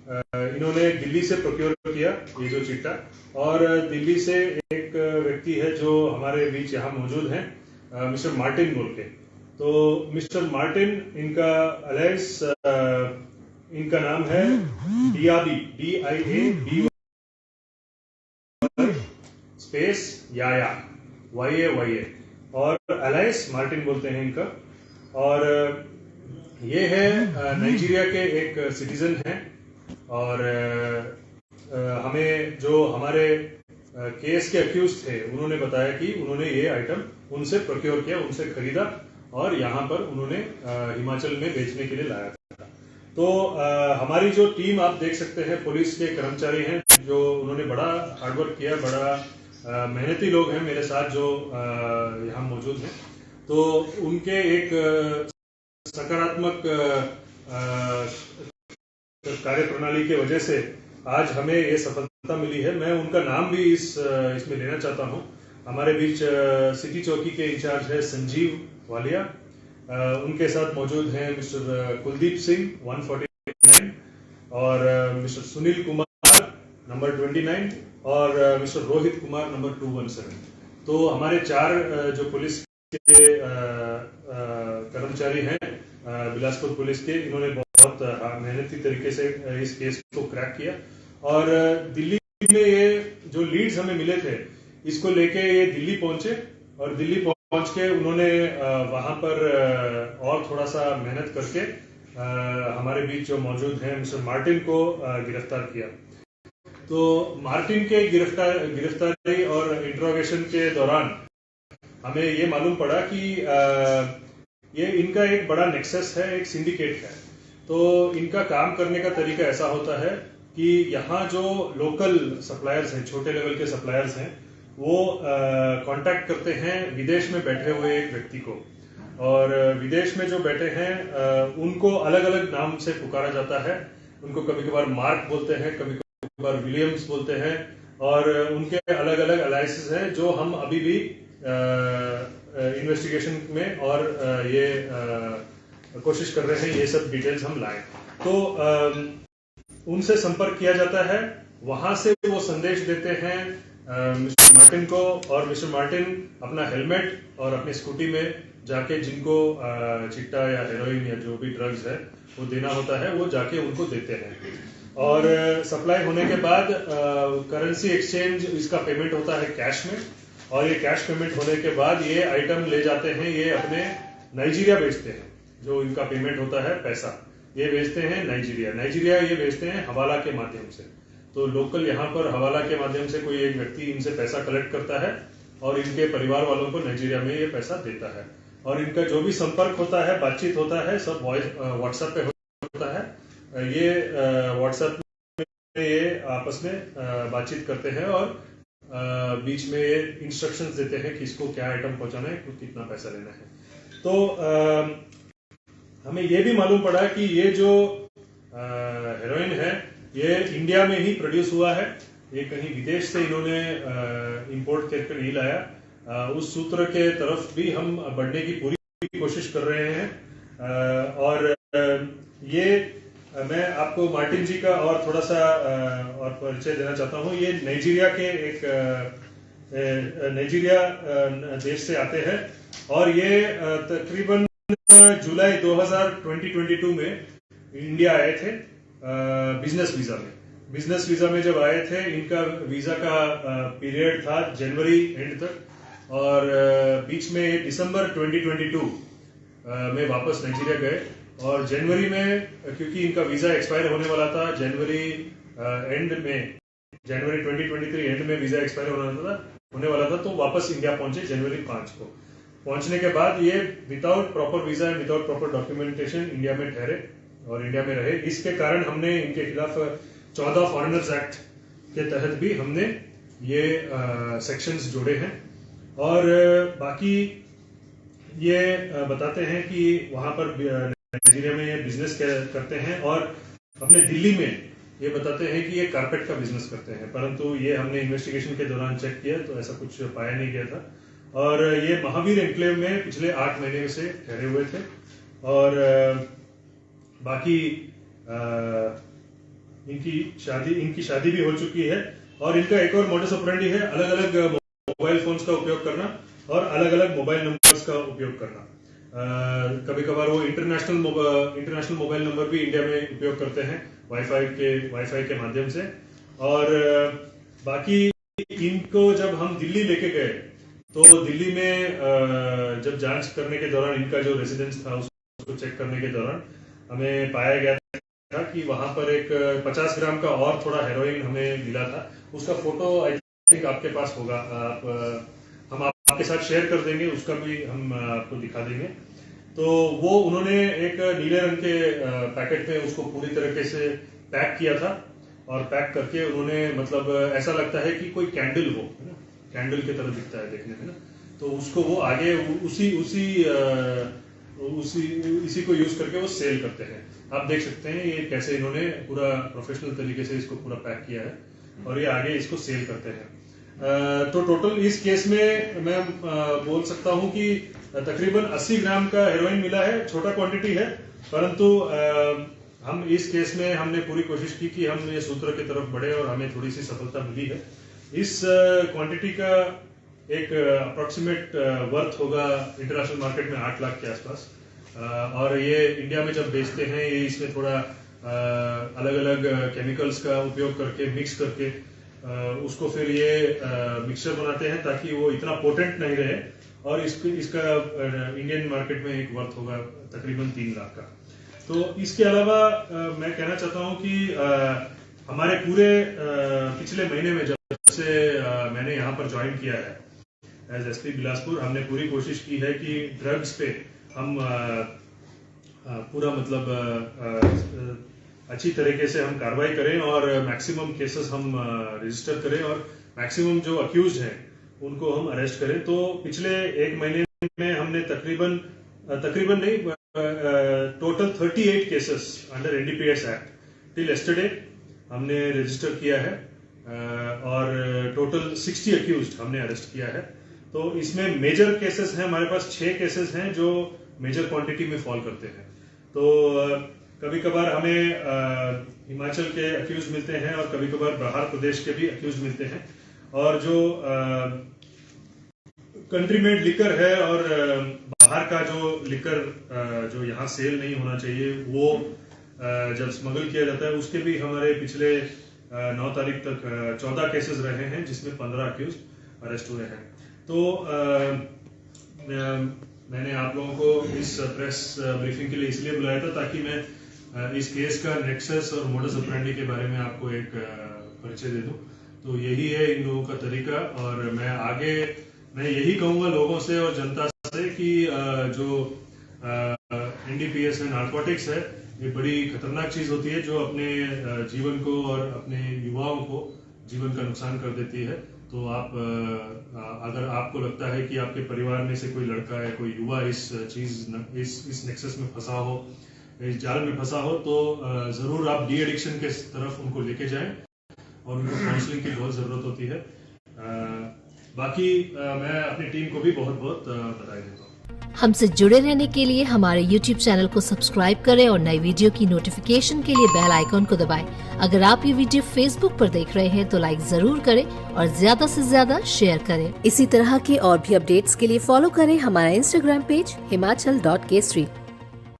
इन्होंने दिल्ली से प्रोक्योर किया ये जो चिट्टा, और दिल्ली से एक व्यक्ति है जो हमारे बीच यहाँ मौजूद हैं, मिस्टर मार्टिन बोल के। तो मिस्टर मार्टिन, इनका अलायंस, इनका नाम है DIA, DIA स्पेस याया, YA, और अलायंस मार्टिन बोलते हैं इनका। और ये है नाइजीरिया के एक सिटीजन हैं, और हमें जो हमारे केस के अक्यूज थे उन्होंने बताया कि उन्होंने ये आइटम उनसे प्रोक्योर किया, उनसे खरीदा, और यहाँ पर उन्होंने हिमाचल में बेचने के लिए लाया था। तो हमारी जो टीम आप देख सकते हैं, पुलिस के कर्मचारी हैं जो उन्होंने बड़ा हार्डवर्क किया, बड़ा मेहनती लोग हैं मेरे साथ जो यहाँ मौजूद हैं। तो उनके एक सकारात्मक कार्य प्रणाली की वजह से आज हमें ये सफलता मिली है। मैं उनका नाम भी इसमें लेना चाहता हूँ। हमारे बीच सिटी चौकी के इंचार्ज है संजीव वालिया, उनके साथ मौजूद हैं मिस्टर कुलदीप सिंह 149, और मिस्टर सुनील कुमार नंबर 29, और मिस्टर रोहित कुमार नंबर 217। तो हमारे 4 जो पुलिस के कर्मचारी हैं बिलासपुर पुलिस के, इन्होंने बहुत मेहनती तरीके से इस केस को क्रैक किया। और दिल्ली में ये जो लीड्स हमें मिले थे, इसको लेके ये दिल्ली पहुंचे, और दिल्ली पहुंच के उन्होंने वहां पर और थोड़ा सा मेहनत करके हमारे बीच जो मौजूद हैं मिस्टर मार्टिन को गिरफ्तार किया। तो मार्टिन के गिरफ्तारी और इंट्रोगेशन के दौरान हमें ये मालूम पड़ा कि ये इनका एक बड़ा नेक्सस है, एक सिंडिकेट है। तो इनका काम करने का तरीका ऐसा होता है कि यहाँ जो लोकल सप्लायर्स हैं, छोटे लेवल के सप्लायर्स हैं, वो कांटेक्ट करते हैं विदेश में बैठे हुए एक व्यक्ति को, और विदेश में जो बैठे हैं उनको अलग अलग नाम से पुकारा जाता है। उनको कभी कभार मार्क बोलते हैं, कभी कभार विलियम्स बोलते हैं, और उनके अलग अलग अलायंसेस हैं जो हम अभी भी इन्वेस्टिगेशन में और ये कोशिश कर रहे हैं ये सब डिटेल्स हम लाएं। तो उनसे संपर्क किया जाता है, वहां से वो संदेश देते हैं मिस्टर मार्टिन को, और मिस्टर मार्टिन अपना हेलमेट और अपनी स्कूटी में जाके जिनको चिट्टा या हेरोइन या जो भी ड्रग्स है वो देना होता है, वो जाके उनको देते हैं। और सप्लाई होने के बाद करेंसी एक्सचेंज, इसका पेमेंट होता है कैश में, और ये कैश पेमेंट होने के बाद ये आइटम ले जाते हैं, ये अपने नाइजीरिया बेचते हैं। जो इनका पेमेंट होता है पैसा, ये बेचते हैं नाइजीरिया ये बेचते हैं हवाला के माध्यम से। तो लोकल यहाँ पर हवाला के माध्यम से कोई एक व्यक्ति इनसे पैसा कलेक्ट करता है और इनके परिवार वालों को नाइजीरिया में ये पैसा देता है। और इनका जो भी संपर्क होता है, बातचीत होता है, सब व्हाट्सएप पे होता है। ये व्हाट्सएप में ये आपस में बातचीत करते हैं, और बीच में ये इंस्ट्रक्शंस देते हैं कि इसको क्या आइटम पहुंचाना है, कितना पैसा लेना है। तो हमें ये भी मालूम पड़ा कि ये जो हेरोइन है ये इंडिया में ही प्रोड्यूस हुआ है, ये कहीं विदेश से इन्होंने इंपोर्ट करके नहीं लाया। उस सूत्र के तरफ भी हम बढ़ने की पूरी कोशिश कर रहे हैं। और ये मैं आपको मार्टिन जी का और थोड़ा सा और परिचय देना चाहता हूँ। ये नाइजीरिया के नाइजीरिया देश से आते हैं, और ये तकरीबन जुलाई 2022 में इंडिया आए थे बिजनेस वीजा में जब आए थे, इनका वीजा का पीरियड था जनवरी एंड तक, और बीच में दिसंबर 2022 में वापस नाइजीरिया गए। और जनवरी में, क्योंकि इनका वीजा एक्सपायर होने वाला था जनवरी 2023 एंड में वीजा एक्सपायर होने वाला था, तो वापस इंडिया पहुंचे जनवरी 5 को। पहुंचने के बाद ये without proper visa and without proper documentation India में ठहरे और इंडिया में रहे। इसके कारण हमने इनके खिलाफ 14 फॉरेनर्स एक्ट के तहत भी हमने ये सेक्शंस जोड़े हैं। और बाकी ये बताते हैं कि वहां पर नाइजीरिया में ये बिजनेस करते हैं, और अपने दिल्ली में ये बताते हैं कि ये कारपेट का बिजनेस करते हैं, परंतु ये हमने इन्वेस्टिगेशन के दौरान चेक किया तो ऐसा कुछ पाया नहीं गया था। और ये महावीर एन्क्लेव में पिछले 8 महीने से ठहरे हुए थे। और बाकी इनकी शादी भी हो चुकी है और इनका एक और मोडस ऑपरेंडी है अलग अलग मोबाइल फोन्स का उपयोग करना और अलग अलग मोबाइल नंबर्स का उपयोग करना। कभी कभार वो इंटरनेशनल मोबाइल नंबर भी इंडिया में उपयोग करते हैं वाईफाई के माध्यम से। और बाकी इनको जब हम दिल्ली लेके गए तो दिल्ली में जब जांच करने के दौरान इनका जो रेजिडेंस था उसको चेक करने के दौरान हमें पाया गया था कि वहां पर एक 50 ग्राम का और थोड़ा हेरोइन हमें मिला था। उसका फोटो आई थिंक आपके पास होगा, हम आपके साथ शेयर कर देंगे, उसका भी हम आपको दिखा देंगे। तो वो उन्होंने एक नीले रंग के पैकेट में उसको पूरी तरीके से पैक किया था और पैक करके उन्होंने मतलब ऐसा लगता है कि कोई कैंडल हो, है ना, कैंडल की तरह दिखता है देखने में ना, तो उसको वो आगे इसी को यूज करके वो सेल करते हैं। आप देख सकते हैं ये कैसे इन्होंने पूरा प्रोफेशनल तरीके से इसको पूरा पैक किया है और ये आगे इसको सेल करते हैं। तो टोटल इस केस में मैं बोल सकता हूं कि तकरीबन 80 ग्राम का हेरोइन मिला है। छोटा क्वांटिटी है, परंतु हम इस केस में हमने पूरी कोशिश की कि हम ये सूत्र की तरफ बढ़े और हमें थोड़ी सी सफलता मिली है। इस क्वांटिटी का एक अप्रोक्सीमेट वर्थ होगा इंटरनेशनल मार्केट में 8 लाख के आसपास। और ये इंडिया में जब बेचते हैं ये इसमें थोड़ा अलग अलग केमिकल्स का उपयोग करके मिक्स करके उसको फिर ये मिक्सचर बनाते हैं ताकि वो इतना पोटेंट नहीं रहे और इसका इंडियन मार्केट में एक वर्थ होगा तकरीबन 3 लाख का। तो इसके अलावा मैं कहना चाहता हूं कि हमारे पूरे पिछले महीने में जब से मैंने यहाँ पर ज्वाइन किया है एज एसपी बिलासपुर, हमने पूरी कोशिश की है कि ड्रग्स पे हम पूरा मतलब अच्छी तरीके से हम कार्रवाई करें और मैक्सिमम केसेस हम रजिस्टर करें और मैक्सिमम जो अक्यूज हैं उनको हम अरेस्ट करें। तो पिछले एक महीने में हमने तकरीबन नहीं total 38 cases under NDPS act till yesterday हमने रजिस्टर किया है और टोटल 60 अक्यूज्ड हमने अरेस्ट किया है। तो इसमें मेजर केसेस हैं, हमारे पास 6 केसेस हैं जो मेजर क्वांटिटी में फॉल करते हैं। तो कभी कभार हमें हिमाचल के अक्यूज मिलते हैं और कभी कभार बिहार प्रदेश के भी अक्यूज मिलते हैं। और जो कंट्री मेड लिकर है और बाहर का जो लिकर जो यहाँ सेल नहीं होना चाहिए वो जब स्मगल किया जाता है उसके भी हमारे पिछले 9 तारीख तक 14 केसेस रहे हैं जिसमें 15 अक्यूज अरेस्ट हुए हैं। तो मैंने आप लोगों को इस प्रेस ब्रीफिंग के लिए इसलिए बुलाया था ताकि मैं इस केस का नेक्सस और मोडस ऑपरेंडी के बारे में आपको एक परिचय दे दूं। तो यही है इन लोगों का तरीका और मैं यही कहूंगा लोगों से और जनता से कि जो एनडीपीएस है, नार्कोटिक्स है, ये बड़ी खतरनाक चीज होती है जो अपने जीवन को और अपने युवाओं को जीवन का नुकसान कर देती है। तो आप अगर आपको लगता है कि आपके परिवार में से कोई लड़का है, कोई युवा इस नेक्सस में फंसा हो, इस जाल में फंसा हो, तो जरूर आप डी एडिक्शन के तरफ उनको लेके जाएं और उनको काउंसलिंग की बहुत जरूरत होती है। बाकी मैं अपनी टीम को भी बहुत बहुत बधाई देता हूँ। हमसे जुड़े रहने के लिए हमारे YouTube चैनल को सब्सक्राइब करें और नई वीडियो की नोटिफिकेशन के लिए बेल आइकॉन को दबाएं। अगर आप ये वीडियो Facebook पर देख रहे हैं तो लाइक जरूर करें और ज्यादा से ज्यादा शेयर करें। इसी तरह के और भी अपडेट्स के लिए फॉलो करें हमारा Instagram पेज himachal.k3।